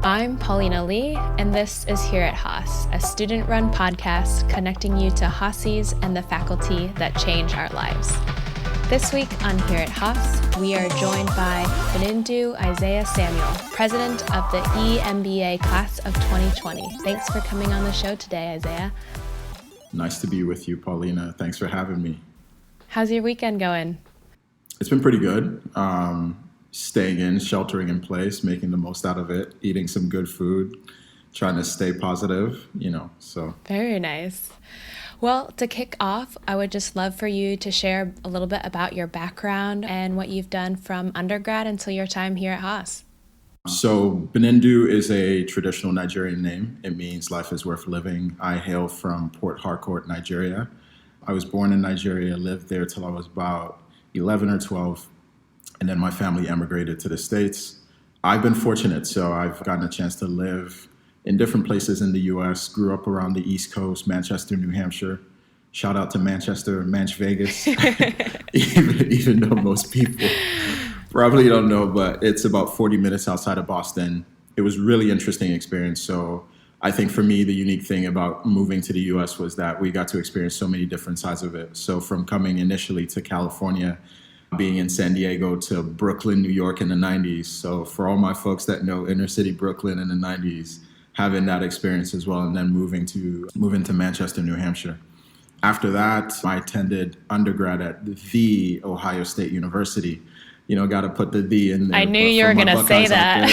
I'm Paulina Lee, and this is Here Haas, a student-run podcast connecting you to Haasies and the faculty that change our lives. This week on Here Haas, we are joined by Binundu Isaiah Samuel, president of the EMBA Class of 2020. Thanks for coming on the show today, Isaiah. Nice to be with you, Paulina. Thanks for having me. How's your weekend going? It's been pretty good. Staying in, sheltering in place, making the most out of it, eating some good food, trying to stay positive, so. Very nice. Well, to kick off, I would just love for you to share a little bit about your background and what you've done from undergrad until your time here at Haas. So Binundu is a traditional Nigerian name. It means life is worth living. I hail from Port Harcourt, Nigeria. I was born in Nigeria, lived there till I was about 11 or 12. And then my family emigrated to the States. I've been fortunate, so I've gotten a chance to live in different places in the U.S., grew up around the East Coast, Manchester, New Hampshire. Shout out to Manchester, Manch Vegas, even though most people probably don't know, but it's about 40 minutes outside of Boston. It was a really interesting experience. So I think for me, the unique thing about moving to the U.S. was that we got to experience so many different sides of it. So from coming initially to California, being in San Diego, to Brooklyn, New York in the 90s. So for all my folks that know inner city Brooklyn in the 90s, having that experience as well, and then moving to Manchester, New Hampshire. After that, I attended undergrad at the Ohio State University. Got to put the in there. I knew you were going to say that.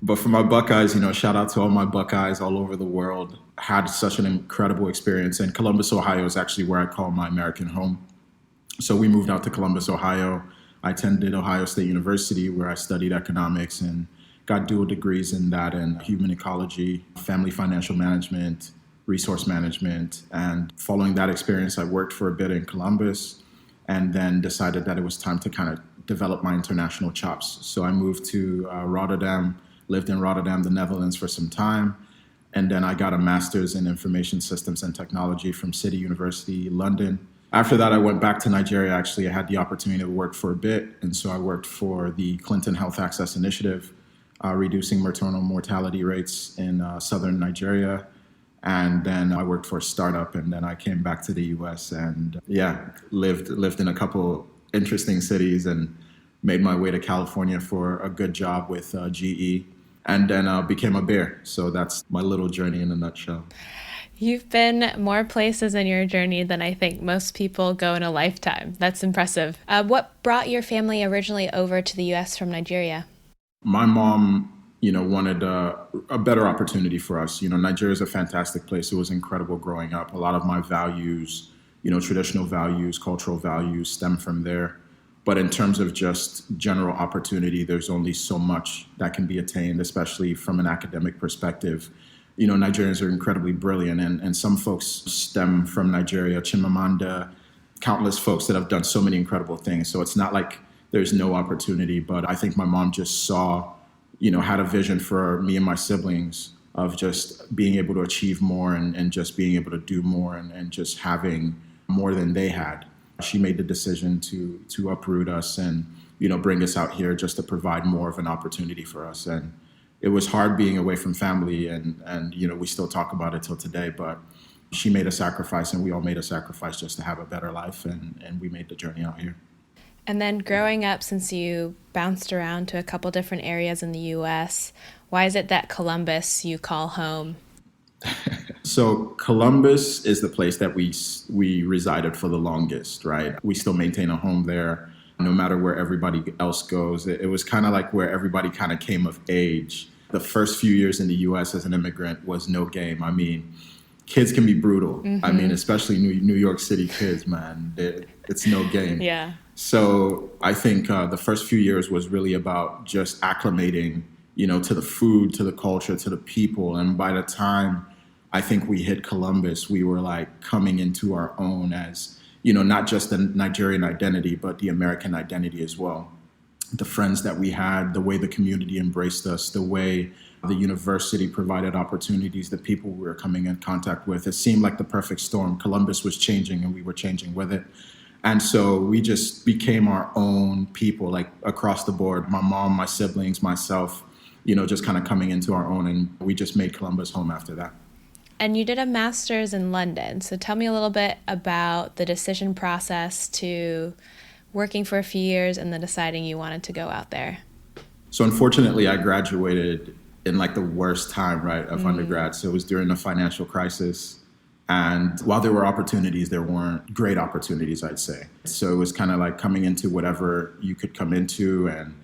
But for my Buckeyes, shout out to all my Buckeyes all over the world. Had such an incredible experience. And Columbus, Ohio is actually where I call my American home. So we moved out to Columbus, Ohio. I attended Ohio State University, where I studied economics and got dual degrees in that and human ecology, family financial management, resource management. And following that experience, I worked for a bit in Columbus and then decided that it was time to kind of develop my international chops. So I moved to Rotterdam, lived in Rotterdam, the Netherlands for some time. And then I got a master's in information systems and technology from City University, London. After that, I went back to Nigeria. Actually, I had the opportunity to work for a bit. And so I worked for the Clinton Health Access Initiative, reducing maternal mortality rates in southern Nigeria. And then I worked for a startup, and then I came back to the US and lived in a couple interesting cities and made my way to California for a good job with GE. And then became a bear. So that's my little journey in a nutshell. You've been more places in your journey than I think most people go in a lifetime. That's impressive. What brought your family originally over to the U.S. from Nigeria? My mom, wanted a better opportunity for us. Nigeria is a fantastic place. It was incredible growing up. A lot of my values, traditional values, cultural values stem from there. But in terms of just general opportunity, there's only so much that can be attained, especially from an academic perspective. Nigerians are incredibly brilliant, and some folks stem from Nigeria, Chimamanda, countless folks that have done so many incredible things. So it's not like there's no opportunity, but I think my mom just saw, had a vision for me and my siblings of just being able to achieve more and just being able to do more and just having more than they had. She made the decision to uproot us and, bring us out here just to provide more of an opportunity for us. And it was hard being away from family and we still talk about it till today, but she made a sacrifice and we all made a sacrifice just to have a better life. And we made the journey out here. And then growing up, since you bounced around to a couple different areas in the U.S., why is it that Columbus you call home? So Columbus is the place that we resided for the longest, right? We still maintain a home there, no matter where everybody else goes. It was kind of like where everybody kind of came of age. The first few years in the U.S. as an immigrant was no game. I mean, kids can be brutal. Mm-hmm. I mean, especially New York City kids, man. It's no game. Yeah. So I think the first few years was really about just acclimating, to the food, to the culture, to the people. And by the time I think we hit Columbus, we were like coming into our own as, not just the Nigerian identity, but the American identity as well. The friends that we had, the way the community embraced us, the way the university provided opportunities, the people we were coming in contact with. It seemed like the perfect storm. Columbus was changing and we were changing with it. And so we just became our own people, like across the board. My mom, my siblings, myself, just kind of coming into our own. And we just made Columbus home after that. And you did a master's in London. So tell me a little bit about the decision process to working for a few years and then deciding you wanted to go out there. So unfortunately, I graduated in like the worst time, right, of undergrad. So it was during the financial crisis. And while there were opportunities, there weren't great opportunities, I'd say. So it was kind of like coming into whatever you could come into and,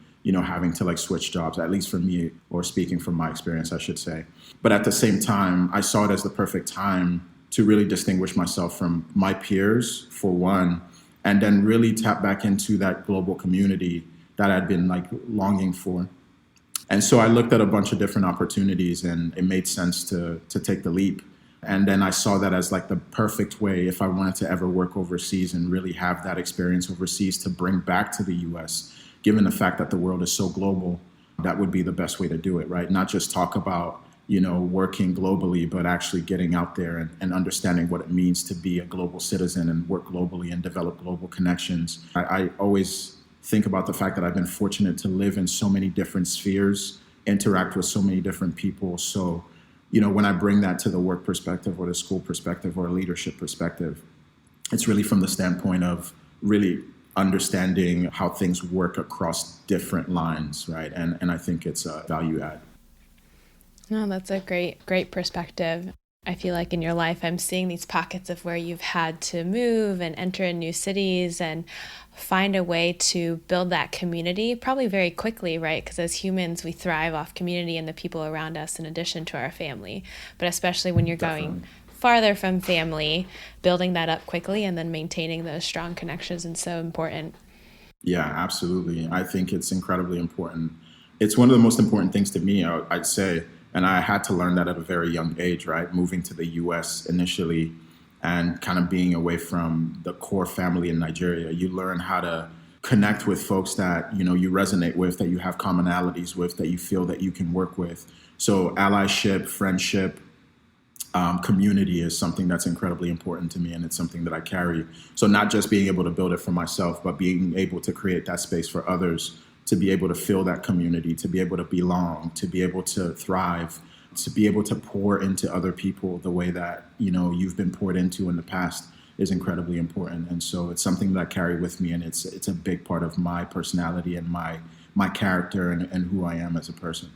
having to like switch jobs, at least for me, or speaking from my experience, I should say. But at the same time, I saw it as the perfect time to really distinguish myself from my peers, for one, and then really tap back into that global community that I'd been like longing for. And so I looked at a bunch of different opportunities and it made sense to take the leap. And then I saw that as like the perfect way if I wanted to ever work overseas and really have that experience overseas to bring back to the US, given the fact that the world is so global, that would be the best way to do it, right? Not just talk about, working globally, but actually getting out there and understanding what it means to be a global citizen and work globally and develop global connections. I always think about the fact that I've been fortunate to live in so many different spheres, interact with so many different people. So, when I bring that to the work perspective or the school perspective or a leadership perspective, it's really from the standpoint of really understanding how things work across different lines, right? And I think it's a value add. No, that's a great perspective. I feel like in your life, I'm seeing these pockets of where you've had to move and enter in new cities and find a way to build that community probably very quickly, right? Because as humans, we thrive off community and the people around us in addition to our family. But especially when you're going farther from family, building that up quickly and then maintaining those strong connections is so important. Yeah, absolutely. I think it's incredibly important. It's one of the most important things to me, I'd say. And I had to learn that at a very young age, right? Moving to the US initially and kind of being away from the core family in Nigeria. You learn how to connect with folks that, you resonate with, that you have commonalities with, that you feel that you can work with. So allyship, friendship, community is something that's incredibly important to me, and it's something that I carry. So not just being able to build it for myself, but being able to create that space for others to be able to feel that community, to be able to belong, to be able to thrive, to be able to pour into other people the way that, you've been poured into in the past is incredibly important. And so it's something that I carry with me, and it's a big part of my personality and my character and who I am as a person.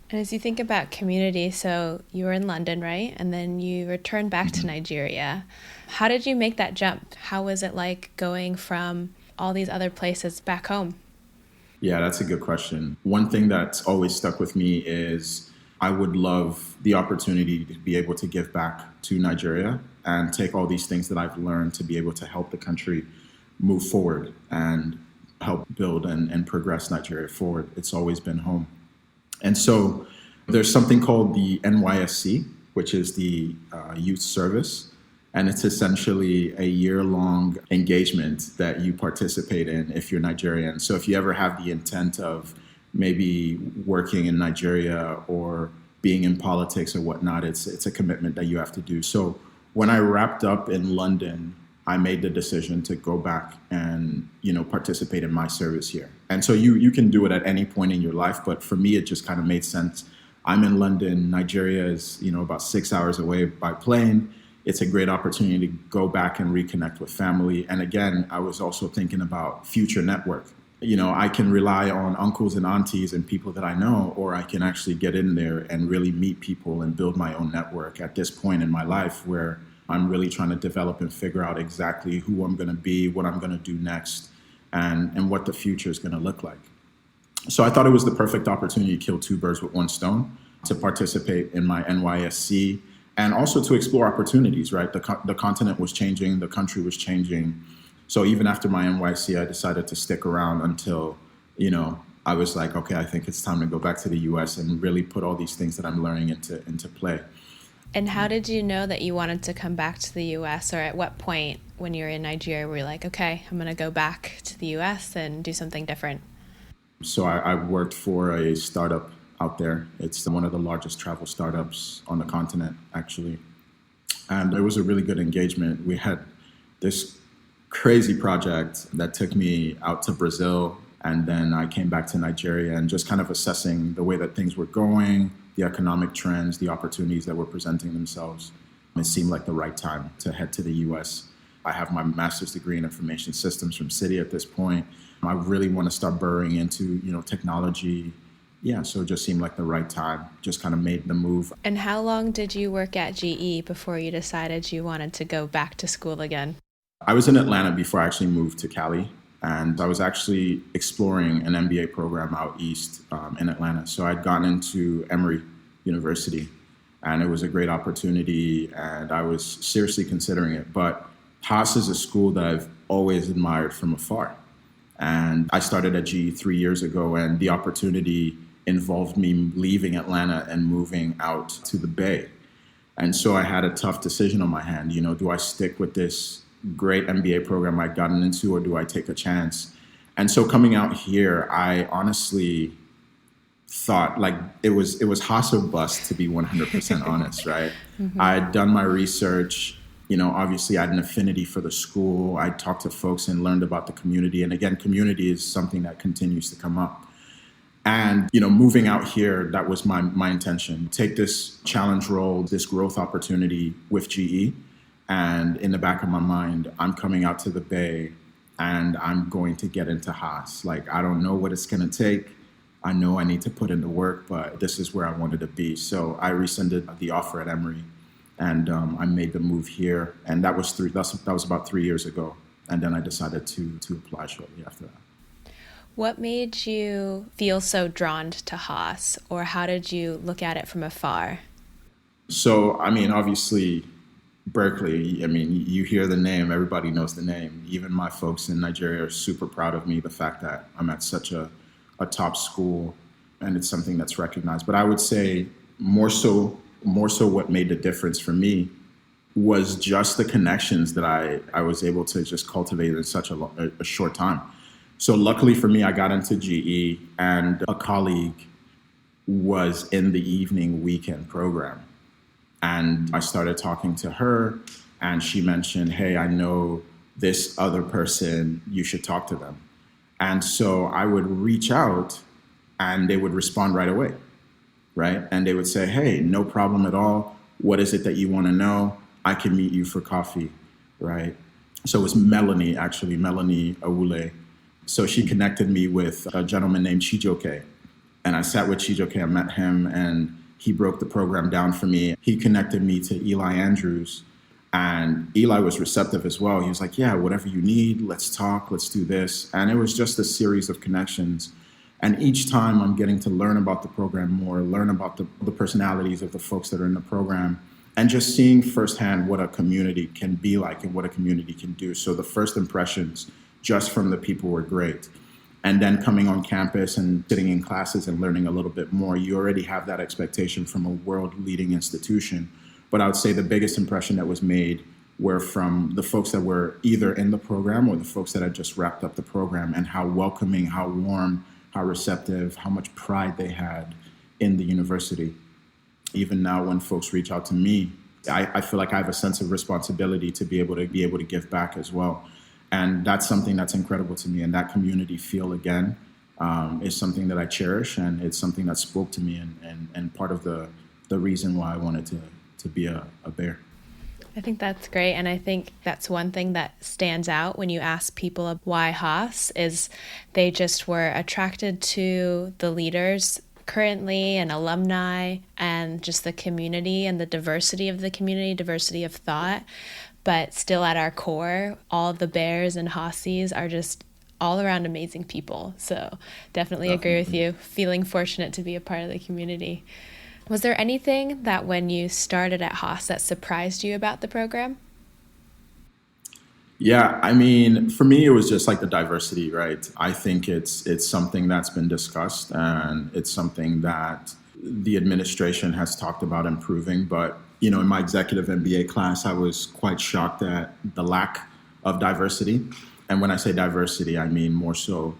And as you think about community, so you were in London, right? And then you returned back to Nigeria. How did you make that jump? How was it like going from all these other places back home? Yeah, that's a good question. One thing that's always stuck with me is I would love the opportunity to be able to give back to Nigeria and take all these things that I've learned to be able to help the country move forward and help build and progress Nigeria forward. It's always been home. And so there's something called the NYSC, which is the youth service. And it's essentially a year-long engagement that you participate in if you're Nigerian. So if you ever have the intent of maybe working in Nigeria or being in politics or whatnot, it's a commitment that you have to do. So when I wrapped up in London, I made the decision to go back and, participate in my service here. And so you can do it at any point in your life, but for me, it just kind of made sense. I'm in London. Nigeria is, about 6 hours away by plane. It's a great opportunity to go back and reconnect with family. And again, I was also thinking about future network. I can rely on uncles and aunties and people that I know, or I can actually get in there and really meet people and build my own network at this point in my life where I'm really trying to develop and figure out exactly who I'm going to be, what I'm going to do next, and what the future is going to look like. So I thought it was the perfect opportunity to kill two birds with one stone, to participate in my NYSC, and also to explore opportunities, right? The continent was changing, the country was changing. So even after my NYC, I decided to stick around until, I was like, okay, I think it's time to go back to the US and really put all these things that I'm learning into play. And how did you know that you wanted to come back to the US, or at what point when you were in Nigeria were you like, okay, I'm going to go back to the US and do something different? So I worked for a startup out there. It's one of the largest travel startups on the continent, actually. And it was a really good engagement. We had this crazy project that took me out to Brazil. And then I came back to Nigeria and just kind of assessing the way that things were going, the economic trends, the opportunities that were presenting themselves. It seemed like the right time to head to the US. I have my master's degree in information systems from Citi at this point. I really want to start burrowing into, technology. Yeah, so it just seemed like the right time. Just kind of made the move. And how long did you work at GE before you decided you wanted to go back to school again? I was in Atlanta before I actually moved to Cali. And I was actually exploring an MBA program out east in Atlanta. So I'd gotten into Emory University, and it was a great opportunity, and I was seriously considering it. But Haas is a school that I've always admired from afar. And I started at GE 3 years ago, and the opportunity involved me leaving Atlanta and moving out to the Bay. And so I had a tough decision on my hand. Do I stick with this great MBA program I'd gotten into, or do I take a chance? And so coming out here, I honestly thought like it was Haas or bust, to be 100% honest, right? Mm-hmm. I'd done my research. Obviously I had an affinity for the school. I talked to folks and learned about the community. And again, community is something that continues to come up. And, moving out here, that was my intention. Take this challenge role, this growth opportunity with GE. And in the back of my mind, I'm coming out to the Bay and I'm going to get into Haas. Like, I don't know what it's going to take. I know I need to put in the work, but this is where I wanted to be. So I rescinded the offer at Emory, and I made the move here. And that was about 3 years ago. And then I decided to apply shortly after that. What made you feel so drawn to Haas, or how did you look at it from afar? So, obviously, Berkeley, you hear the name, everybody knows the name. Even my folks in Nigeria are super proud of me, the fact that I'm at such a top school, and it's something that's recognized. But I would say more so what made the difference for me was just the connections that I was able to just cultivate in such a short time. So luckily for me, I got into GE, and a colleague was in the evening weekend program. And I started talking to her, and she mentioned, hey, I know this other person, you should talk to them. And so I would reach out and they would respond right away, right? And they would say, hey, no problem at all. What is it that you want to know? I can meet you for coffee, right? So it was Melanie Awule. So she connected me with a gentleman named Chijoke. And I sat with Chijoke, I met him, and he broke the program down for me. He connected me to Eli Andrews, and Eli was receptive as well. He was like, yeah, whatever you need, let's talk, let's do this. And it was just a series of connections. And each time I'm getting to learn about the program more, learn about the personalities of the folks that are in the program, and just seeing firsthand what a community can be like and what a community can do. So the first impressions just from the people were great. And then coming on campus and sitting in classes and learning a little bit more, you already have that expectation from a world-leading institution. But I would say the biggest impression that was made were from the folks that were either in the program or the folks that had just wrapped up the program, and how welcoming, how warm, how receptive, how much pride they had in the university. Even now when folks reach out to me, I feel like I have a sense of responsibility to be able to give back as well. And that's something that's incredible to me. And that community feel, again, is something that I cherish. And it's something that spoke to me and part of the reason why I wanted to be a Bear. I think that's great. And I think that's one thing that stands out when you ask people why Haas is they just were attracted to the leaders currently and alumni and just the community and the diversity of the community, diversity of thought. But still at our core, all of the Bears and Haassies are just all around amazing people. So definitely agree with you. Feeling fortunate to be a part of the community. Was there anything that when you started at Haas that surprised you about the program? Yeah, for me, it was just like the diversity, right? I think it's something that's been discussed, and it's something that the administration has talked about improving. But in my executive MBA class, I was quite shocked at the lack of diversity. And when I say diversity, I mean more so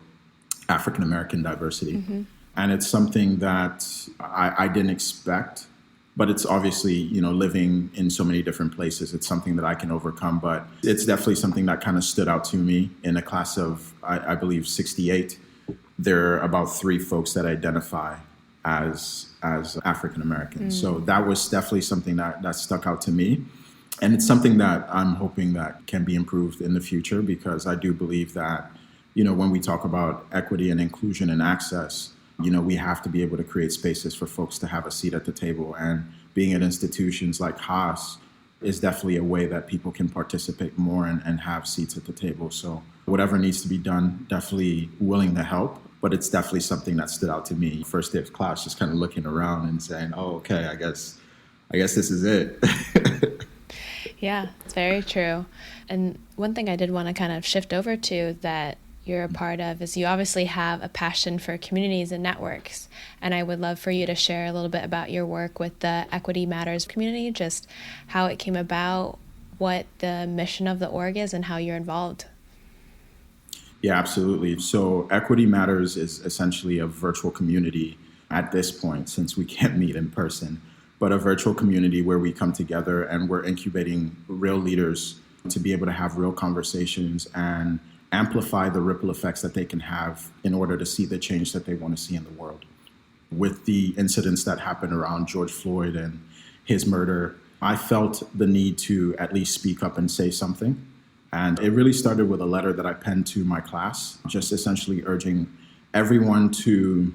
African-American diversity. Mm-hmm. And it's something that I didn't expect But it's obviously, living in so many different places, it's something that I can overcome. But it's definitely something that kind of stood out to me in a class of, I believe, 68. There are about 3 folks that identify as African American. So that was definitely something that stuck out to me. And it's something that I'm hoping that can be improved in the future, because I do believe that, when we talk about equity and inclusion and access, we have to be able to create spaces for folks to have a seat at the table. And being at institutions like Haas is definitely a way that people can participate more and have seats at the table. So whatever needs to be done, definitely willing to help. But it's definitely something that stood out to me. First day of class, just kind of looking around and saying, oh, okay, I guess this is it. Yeah, it's very true. And one thing I did want to kind of shift over to that you're a part of is you obviously have a passion for communities and networks. And I would love for you to share a little bit about your work with the Equity Matters community, just how it came about, what the mission of the org is, and how you're involved. Yeah, absolutely. So Equity Matters is essentially a virtual community at this point, since we can't meet in person, but a virtual community where we come together and we're incubating real leaders to be able to have real conversations and amplify the ripple effects that they can have in order to see the change that they want to see in the world. With the incidents that happened around George Floyd and his murder, I felt the need to at least speak up and say something. And it really started with a letter that I penned to my class, just essentially urging everyone to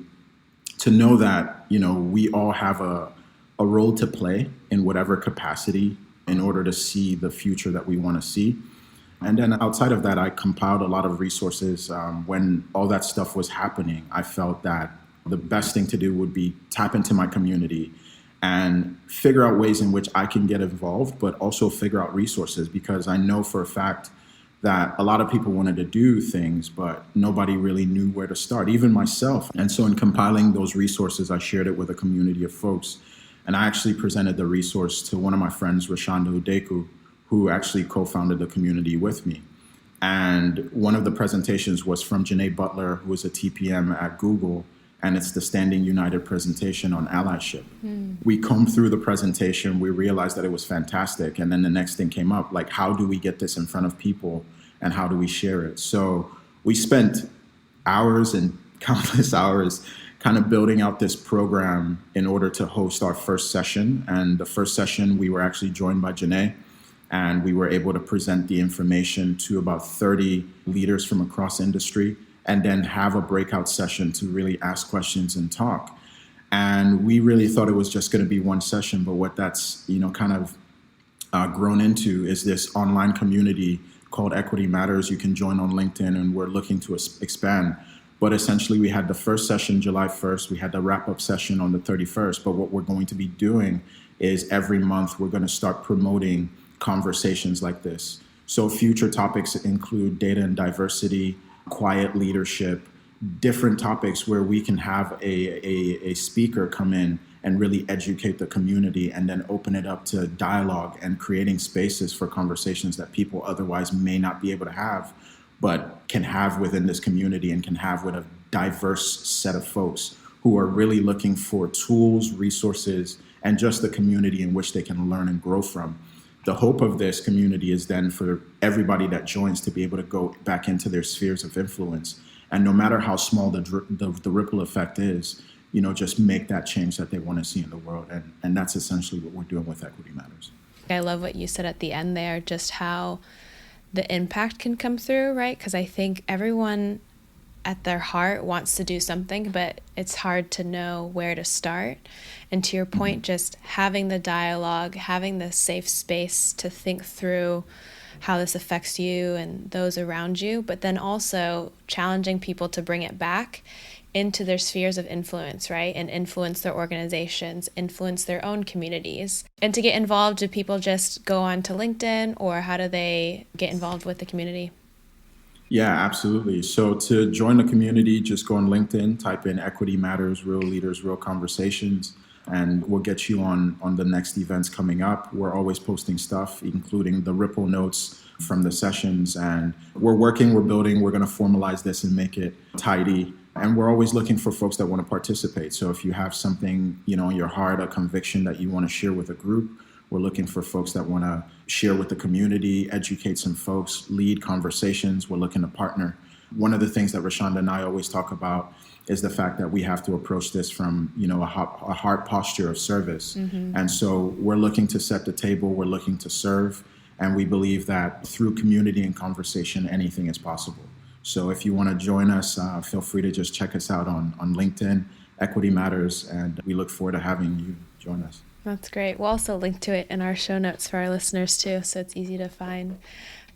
know that, we all have a role to play in whatever capacity in order to see the future that we want to see. And then outside of that, I compiled a lot of resources. When all that stuff was happening, I felt that the best thing to do would be tap into my community and figure out ways in which I can get involved, but also figure out resources, because I know for a fact that a lot of people wanted to do things, but nobody really knew where to start, even myself. And so in compiling those resources, I shared it with a community of folks. And I actually presented the resource to one of my friends, Rashonda Udeku, who actually co-founded the community with me. And one of the presentations was from Janae Butler, who was a TPM at Google, and it's the Standing United presentation on allyship. We combed through the presentation, we realized that it was fantastic, and then the next thing came up, like, how do we get this in front of people, and how do we share it? So we spent hours and countless hours kind of building out this program in order to host our first session. And the first session, we were actually joined by Janae, and we were able to present the information to about 30 leaders from across industry, and then have a breakout session to really ask questions and talk. And we really thought it was just going to be one session, but what that's kind of grown into is this online community called Equity Matters. You can join on LinkedIn, and we're looking to expand. But essentially, we had the first session July 1st, we had the wrap-up session on the 31st, but what we're going to be doing is every month we're going to start promoting conversations like this. So future topics include data and diversity, quiet leadership, different topics where we can have a speaker come in and really educate the community, and then open it up to dialogue and creating spaces for conversations that people otherwise may not be able to have, but can have within this community and can have with a diverse set of folks who are really looking for tools, resources, and just the community in which they can learn and grow from. The hope of this community is then for everybody that joins to be able to go back into their spheres of influence. And no matter how small the ripple effect is, just make that change that they want to see in the world. And that's essentially what we're doing with Equity Matters. I love what you said at the end there, just how the impact can come through, right? Because I think everyone at their heart wants to do something, but it's hard to know where to start. And to your point, just having the dialogue, having the safe space to think through how this affects you and those around you, but then also challenging people to bring it back into their spheres of influence, right? And influence their organizations, influence their own communities. And to get involved, do people just go on to LinkedIn, or how do they get involved with the community? Yeah, absolutely. So to join the community, just go on LinkedIn, type in Equity Matters, Real Leaders, Real Conversations, and we'll get you on the next events coming up. We're always posting stuff, including the Ripple notes from the sessions. And we're building, we're going to formalize this and make it tidy And we're always looking for folks that want to participate. So if you have something, in your heart, a conviction that you want to share with a group, we're looking for folks that want to share with the community, educate some folks, lead conversations. We're looking to partner. One of the things that Rashonda and I always talk about is the fact that we have to approach this from, a heart posture of service. Mm-hmm. And so we're looking to set the table, we're looking to serve, and we believe that through community and conversation, anything is possible. So if you want to join us, feel free to just check us out on LinkedIn, Equity Matters, and we look forward to having you join us. That's great. We'll also link to it in our show notes for our listeners too, so it's easy to find.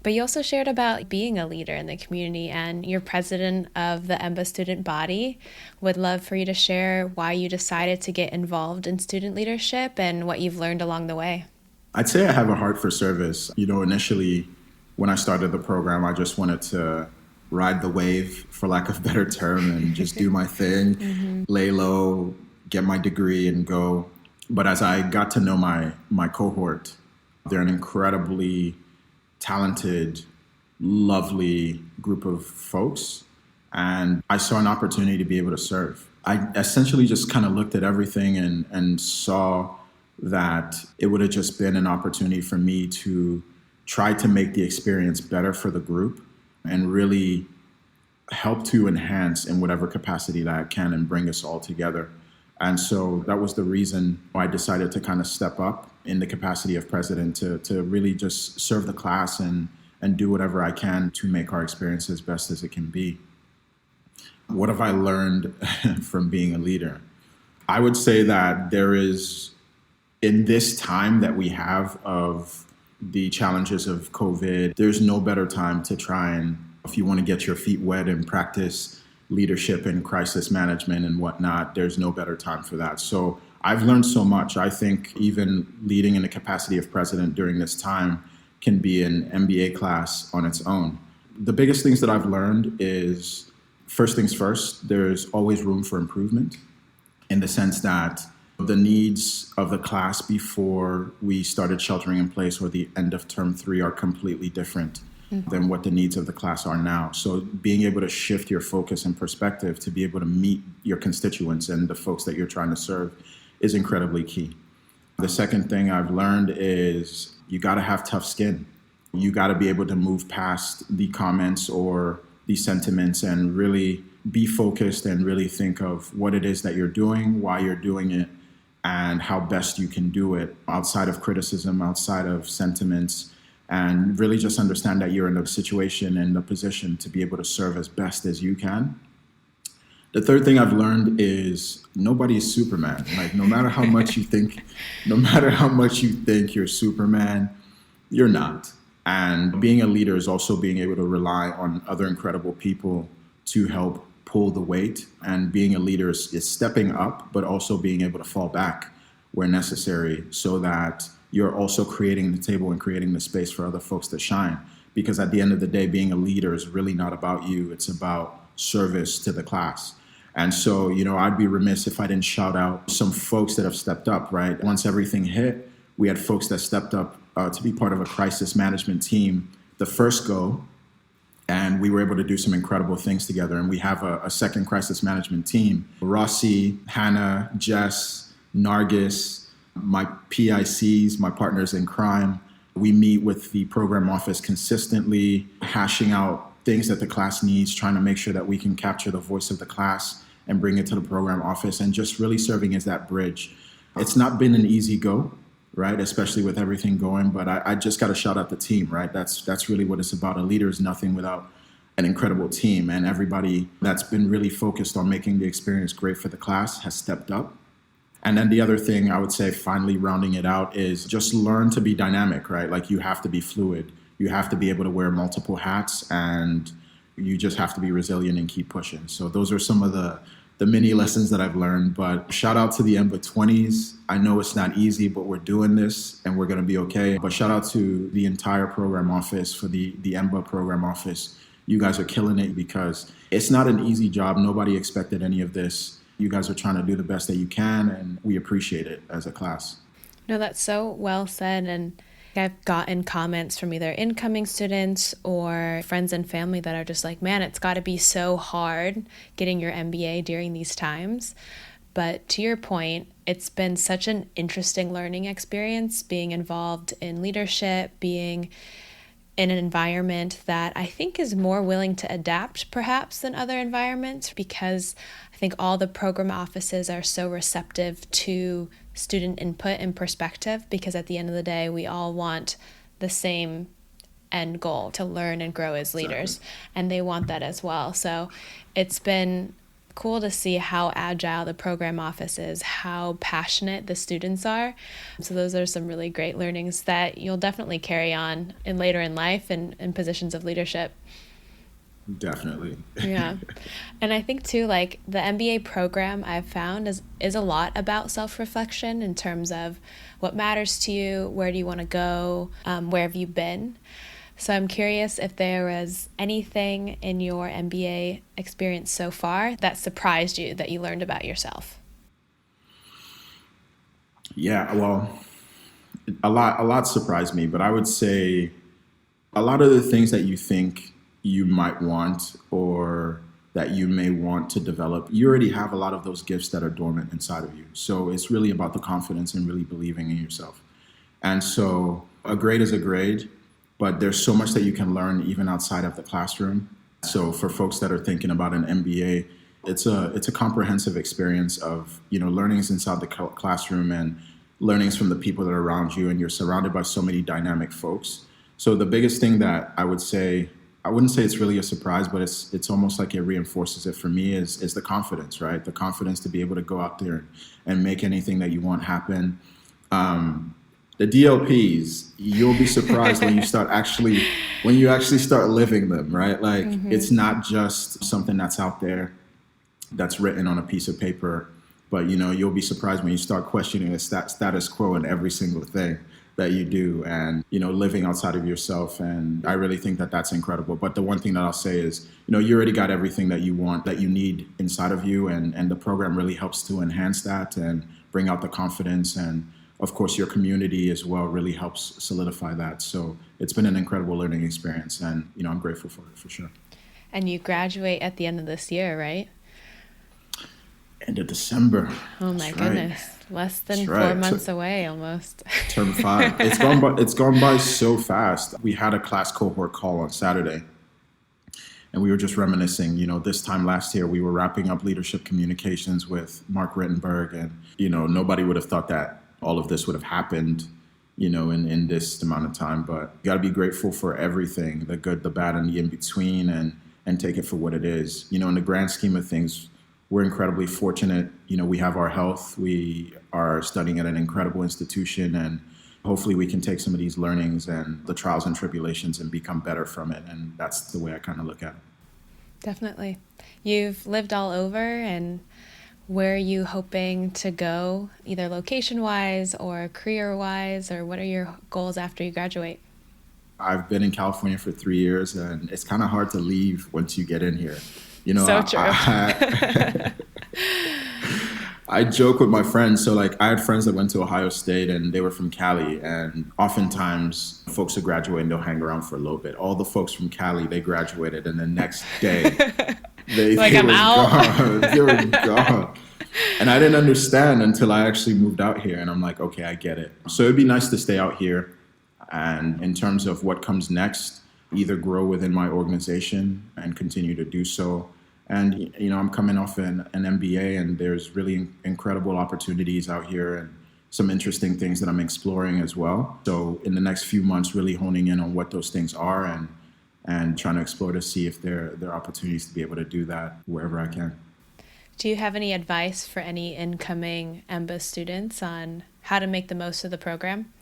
But you also shared about being a leader in the community, and you're president of the EMBA student body. Would love for you to share why you decided to get involved in student leadership and what you've learned along the way. I'd say I have a heart for service. Initially, when I started the program, I just wanted to ride the wave, for lack of a better term, and just do my thing, mm-hmm. lay low, get my degree and go. But as I got to know my cohort, they're an incredibly talented, lovely group of folks. And I saw an opportunity to be able to serve. I essentially just kind of looked at everything and saw that it would have just been an opportunity for me to try to make the experience better for the group and really help to enhance in whatever capacity that I can and bring us all together. And so that was the reason why I decided to kind of step up in the capacity of president to really just serve the class and do whatever I can to make our experience as best as it can be. What have I learned from being a leader? I would say that there is, in this time that we have of the challenges of COVID, there's no better time to try and, if you want to get your feet wet and practice leadership and crisis management and whatnot, there's no better time for that. So I've learned so much. I think even leading in the capacity of president during this time can be an MBA class on its own. The biggest things that I've learned is, first things first, there's always room for improvement, in the sense that the needs of the class before we started sheltering in place or the end of term 3 are completely different than what the needs of the class are now. So being able to shift your focus and perspective to be able to meet your constituents and the folks that you're trying to serve is incredibly key. The second thing I've learned is you got to have tough skin. You got to be able to move past the comments or the sentiments and really be focused and really think of what it is that you're doing, why you're doing it, and how best you can do it outside of criticism, outside of sentiments, and really just understand that you're in a situation and a position to be able to serve as best as you can. The third thing I've learned is nobody is Superman. Like, no matter how much you think you're Superman, you're not. And being a leader is also being able to rely on other incredible people to help pull the weight. And being a leader is stepping up, but also being able to fall back where necessary, so that you're also creating the table and creating the space for other folks to shine. Because at the end of the day, being a leader is really not about you. It's about service to the class. And so, I'd be remiss if I didn't shout out some folks that have stepped up, right? Once everything hit, we had folks that stepped up to be part of a crisis management team the first go, and we were able to do some incredible things together. And we have a second crisis management team. Rossi, Hannah, Jess, Nargis, my PICs, my partners in crime. We meet with the program office consistently, hashing out things that the class needs, trying to make sure that we can capture the voice of the class and bring it to the program office, and just really serving as that bridge. It's not been an easy go, right? Especially with everything going, but I just got to shout out the team, right? That's really what it's about. A leader is nothing without an incredible team, and everybody that's been really focused on making the experience great for the class has stepped up. And then the other thing I would say, finally rounding it out, is just learn to be dynamic, right? Like, you have to be fluid. You have to be able to wear multiple hats, and you just have to be resilient and keep pushing. So those are some of the mini lessons that I've learned. But shout out to the EMBA 20s. I know it's not easy, but we're doing this and we're going to be okay. But shout out to the entire program office, for the EMBA program office. You guys are killing it, because it's not an easy job. Nobody expected any of this. You guys are trying to do the best that you can, and we appreciate it as a class. No, that's so well said. And I've gotten comments from either incoming students or friends and family that are just like, man, it's got to be so hard getting your MBA during these times. But to your point, it's been such an interesting learning experience being involved in leadership, being in an environment that I think is more willing to adapt perhaps than other environments, because I think all the program offices are so receptive to student input and perspective, because at the end of the day, we all want the same end goal, to learn and grow as leaders. Exactly. And they want that as well. So it's been cool to see how agile the program office is, how passionate the students are. So those are some really great learnings that you'll definitely carry on in later in life and in positions of leadership. Definitely. Yeah. And I think too, like the MBA program I've found is a lot about self-reflection in terms of what matters to you, where do you want to go, where have you been? So I'm curious if there was anything in your MBA experience so far that surprised you, that you learned about yourself. Yeah, well, a lot surprised me, but I would say a lot of the things that you think you might want or that you may want to develop, you already have a lot of those gifts that are dormant inside of you. So it's really about the confidence and really believing in yourself. And so a grade is a grade, but there's so much that you can learn even outside of the classroom. So for folks that are thinking about an MBA, it's a comprehensive experience of, learnings inside the classroom and learnings from the people that are around you, and you're surrounded by so many dynamic folks. So the biggest thing that I would say, I wouldn't say it's really a surprise, but it's almost like it reinforces it for me is the confidence, right? The confidence to be able to go out there and make anything that you want happen. The DLPs, you'll be surprised when you actually start living them, right? Like It's not just something that's out there that's written on a piece of paper, but you'll be surprised when you start questioning the status quo in every single thing that you do, and living outside of yourself. And I really think that that's incredible. But the one thing that I'll say is, you already got everything that you want, that you need inside of you, and the program really helps to enhance that and bring out the confidence. And of course, your community as well really helps solidify that. So it's been an incredible learning experience, and I'm grateful for it, for sure. And you graduate at the end of this year, right? End of December. Oh my goodness. Right. Less than 4 months away almost. Term 5. It's gone by so fast. We had a class cohort call on Saturday, and we were just reminiscing, this time last year we were wrapping up leadership communications with Mark Rittenberg, and nobody would have thought that all of this would have happened, in this amount of time. But you got to be grateful for everything, the good, the bad, and the in between, and take it for what it is. In the grand scheme of things, we're incredibly fortunate. We have our health. We are studying at an incredible institution, and hopefully we can take some of these learnings and the trials and tribulations and become better from it. And that's the way I kind of look at it. Definitely. You've lived all over, and where are you hoping to go, either location-wise or career-wise, or what are your goals after you graduate? I've been in California for 3 years, and it's kind of hard to leave once you get in here. So true. I joke with my friends. So I had friends that went to Ohio State and they were from Cali, and oftentimes folks who graduate and they'll hang around for a little bit. All the folks from Cali, they graduated, and the next day they were gone. They were gone. And I didn't understand until I actually moved out here, and I'm like, okay, I get it. So it'd be nice to stay out here. And in terms of what comes next, either grow within my organization and continue to do so. And, I'm coming off an MBA, and there's really incredible opportunities out here and some interesting things that I'm exploring as well. So in the next few months, really honing in on what those things are and trying to explore to see if there are opportunities to be able to do that wherever I can. Do you have any advice for any incoming EMBA students on how to make the most of the program?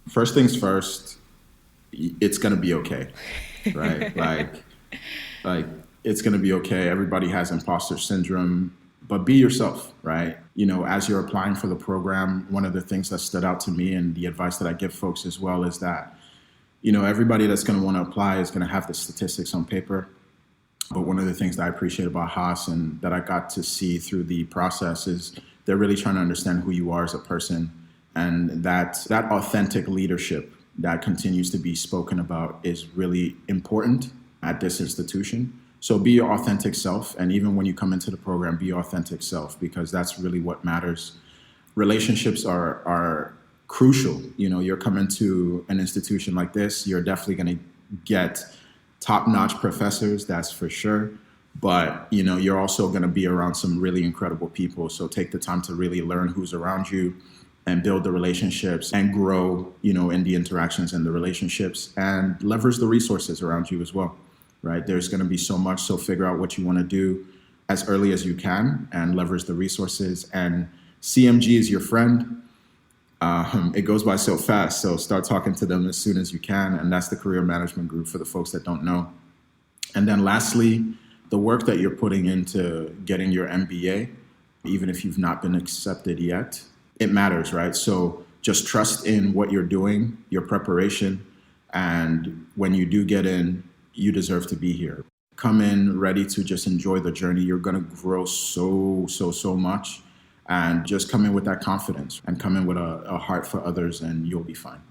First things first, it's going to be okay, right? like it's going to be okay. Everybody has imposter syndrome, but be yourself, right? As you're applying for the program, one of the things that stood out to me, and the advice that I give folks as well, is that, everybody that's going to want to apply is going to have the statistics on paper. But one of the things that I appreciate about Haas and that I got to see through the process is they're really trying to understand who you are as a person, and that authentic leadership that continues to be spoken about is really important at this institution. So be your authentic self. And even when you come into the program, be your authentic self, because that's really what matters. Relationships are crucial. You're coming to an institution like this, you're definitely going to get top-notch professors, that's for sure. But, you're also going to be around some really incredible people. So take the time to really learn who's around you and build the relationships and grow, in the interactions and the relationships, and leverage the resources around you as well, right? There's going to be so much. So figure out what you want to do as early as you can and leverage the resources. And CMG is your friend. It goes by so fast. So start talking to them as soon as you can. And that's the career management group for the folks that don't know. And then lastly, the work that you're putting into getting your MBA, even if you've not been accepted yet, it matters, right? So just trust in what you're doing, your preparation. And when you do get in, you deserve to be here. Come in ready to just enjoy the journey. You're going to grow so much. And just come in with that confidence and come in with a heart for others, and you'll be fine.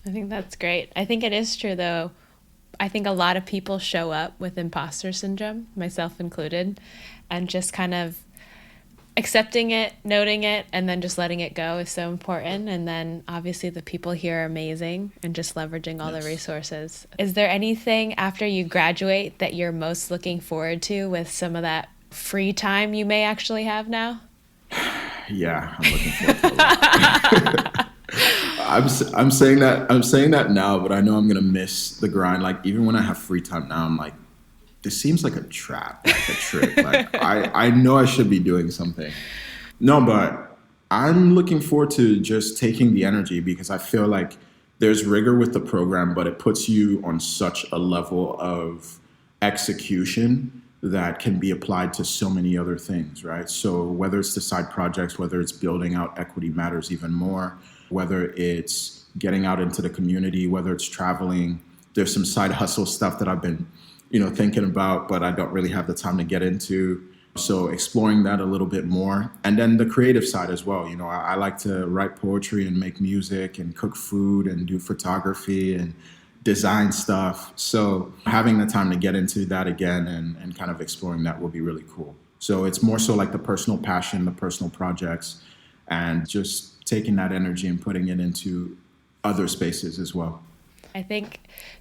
I think that's great. I think it is true, though. I think a lot of people show up with imposter syndrome, myself included, and just kind of accepting it, noting it, and then just letting it go is so important. And then obviously the people here are amazing, and just leveraging all the resources. Is there anything after you graduate that you're most looking forward to with some of that free time you may actually have now? Yeah, I'm looking forward to it. I'm saying that now, but I know I'm gonna miss the grind. Like, even when I have free time now, I'm like, this seems like a trap, like a trick. Like, I know I should be doing something. No, but I'm looking forward to just taking the energy, because I feel like there's rigor with the program, but it puts you on such a level of execution that can be applied to so many other things, right? So whether it's the side projects, whether it's building out Equity Matters even more, whether it's getting out into the community, whether it's traveling, there's some side hustle stuff that I've been, thinking about, but I don't really have the time to get into. So exploring that a little bit more. And then the creative side as well. I like to write poetry and make music and cook food and do photography and design stuff. So having the time to get into that again and kind of exploring that will be really cool. So it's more so like the personal passion, the personal projects, and just taking that energy and putting it into other spaces as well. I think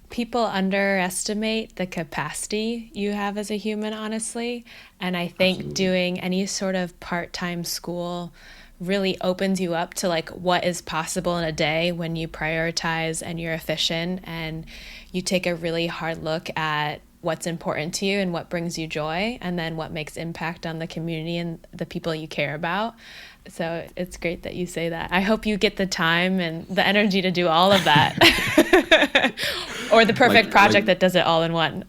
people underestimate the capacity you have as a human, honestly. And I think Absolutely. Doing any sort of part-time school really opens you up to like what is possible in a day when you prioritize and you're efficient and you take a really hard look at what's important to you and what brings you joy, and then what makes impact on the community and the people you care about. So it's great that you say that. I hope you get the time and the energy to do all of that. Or the perfect project that does it all in one.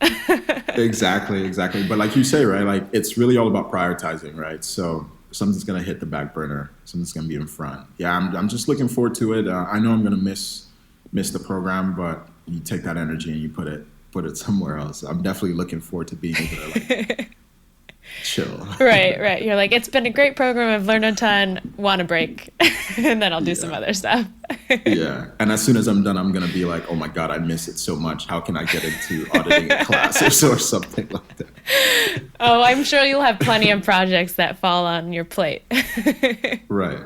Exactly. But like you say, right, like it's really all about prioritizing, right? So something's going to hit the back burner. Something's going to be in front. Yeah, I'm just looking forward to it. I know I'm going to miss the program, but you take that energy and you put it somewhere else. I'm definitely looking forward to being able to like chill. Right. You're like, it's been a great program. I've learned a ton. Want a break, and then I'll do some other stuff. Yeah, and as soon as I'm done, I'm gonna be like, oh my God, I miss it so much. How can I get into auditing a class or something like that? Oh, I'm sure you'll have plenty of projects that fall on your plate. Right.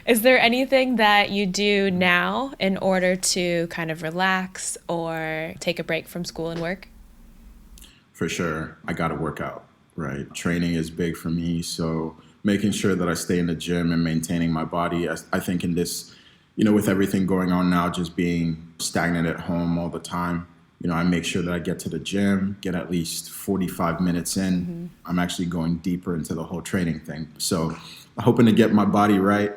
Is there anything that you do now in order to kind of relax or take a break from school and work? For sure. I got to work out, right? Training is big for me. So making sure that I stay in the gym and maintaining my body. I think in this, with everything going on now, just being stagnant at home all the time, I make sure that I get to the gym, get at least 45 minutes in. Mm-hmm. I'm actually going deeper into the whole training thing. So I'm hoping to get my body right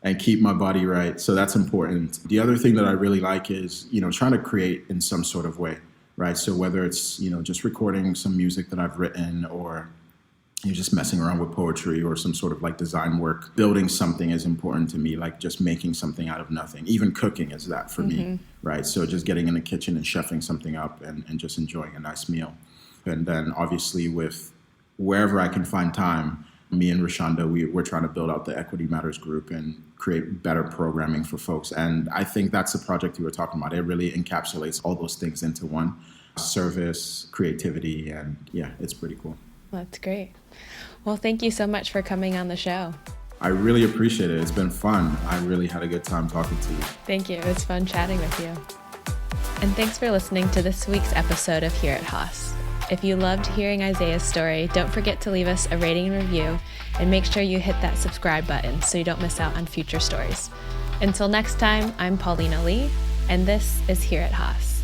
and keep my body right. So that's important. The other thing that I really like is, trying to create in some sort of way, right? So whether it's, just recording some music that I've written, or you're just messing around with poetry or some sort of like design work, building something is important to me, like just making something out of nothing. Even cooking is that for me, right? So just getting in the kitchen and chefing something up and just enjoying a nice meal. And then obviously with wherever I can find time, Me and Rashonda, we're trying to build out the Equity Matters group and create better programming for folks. And I think that's the project you were talking about. It really encapsulates all those things into one: service, creativity, and yeah, it's pretty cool. That's great. Well, thank you so much for coming on the show. I really appreciate it. It's been fun. I really had a good time talking to you. Thank you. It's fun chatting with you. And thanks for listening to this week's episode of Here at Haas. If you loved hearing Isaiah's story, don't forget to leave us a rating and review, and make sure you hit that subscribe button so you don't miss out on future stories. Until next time, I'm Paulina Lee, and this is Here at Haas.